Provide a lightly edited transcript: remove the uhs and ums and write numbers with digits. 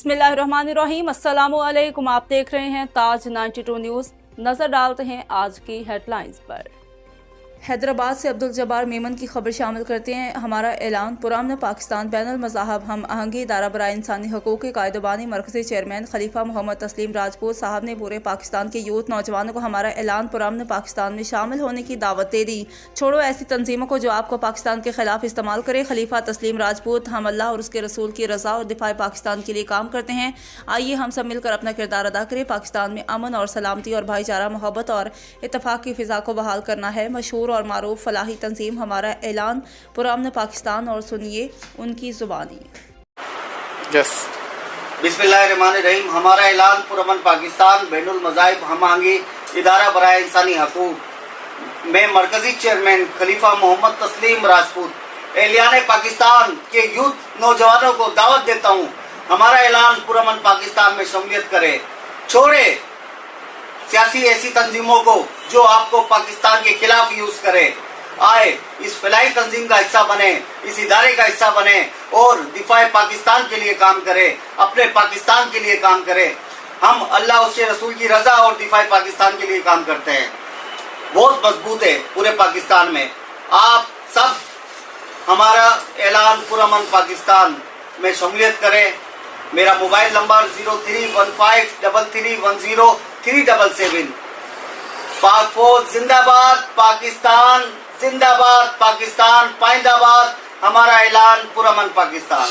बिस्मिल्लाहिर्रहमानिर्रहीम। अस्सलामु अलैकुम। आप देख रहे हैं ताज 92 न्यूज़। नजर डालते हैं आज की हेडलाइंस पर। हैदराबाद से अब्दुल जब्बार मेमन की खबर शामिल करते हैं। हमारा ऐलान पुराना पाकिस्तान बैनुल मज़ाहब हम आहंगी इदारा बराए इंसानी हकूक़ के कायदेबानी मरकज़ी चेयरमैन खलीफा मोहम्मद तस्लीम राजपूत साहब ने पूरे पाकिस्तान के यूथ नौजवानों को हमारा ऐलान पुराना पाकिस्तान में शामिल होने की दावत दे दी। छोड़ो ऐसी तंजीमों को जो आपको पाकिस्तान के खिलाफ इस्तेमाल करे। खलीफा तस्लीम राजपूत हम अल्लाह और उसके रसूल की रज़ा और दिफाए पाकिस्तान के लिए काम करते हैं। आइए हम सब मिलकर अपना किरदार अदा करें। पाकिस्तान में अमन और सलामती और भाईचारा, मोहब्बत और इत्तफाक की फ़िज़ा को बहाल करना है। मशहूर और मारूफ फलाही तंजीम हमारा ऐलान पुराना पाकिस्तान, और सुनिए उनकी ज़ुबानी। बिस्मिल्लाहिर्रहमानिर्रहीम। हमारा ऐलान पुरअमन पाकिस्तान बैनुल मज़ाहिब हम आहंगी इदारा बराए इंसानी हकूक़ में मरकज़ी चेयरमैन खलीफा मोहम्मद तस्लीम राजपूत एलियान पाकिस्तान के यूथ नौजवानों को दावत देता हूँ। हमारा ऐलान पुरअमन पाकिस्तान में शमूलियत करे। छोड़े सियासी ऐसी तंजीमों को जो आपको पाकिस्तान के खिलाफ यूज करे। आए इस फलाई तंजीम का हिस्सा बने, इस इदारे का हिस्सा बने और दिफाए पाकिस्तान के लिए काम करे, अपने पाकिस्तान के लिए काम करे। हम अल्लाह उसके रसूल की रजा और दिफाए पाकिस्तान के लिए काम करते हैं। बहुत मजबूत है पूरे पाकिस्तान में। आप सब हमारा ऐलान पुरअमन पाकिस्तान में शमूलियत करें। मेरा मोबाइल नंबर 0315331037। पाक फौज जिंदाबाद, पाकिस्तान जिंदाबाद, पाकिस्तान पाइंदाबाद। हमारा ऐलान पुरअमन पाकिस्तान।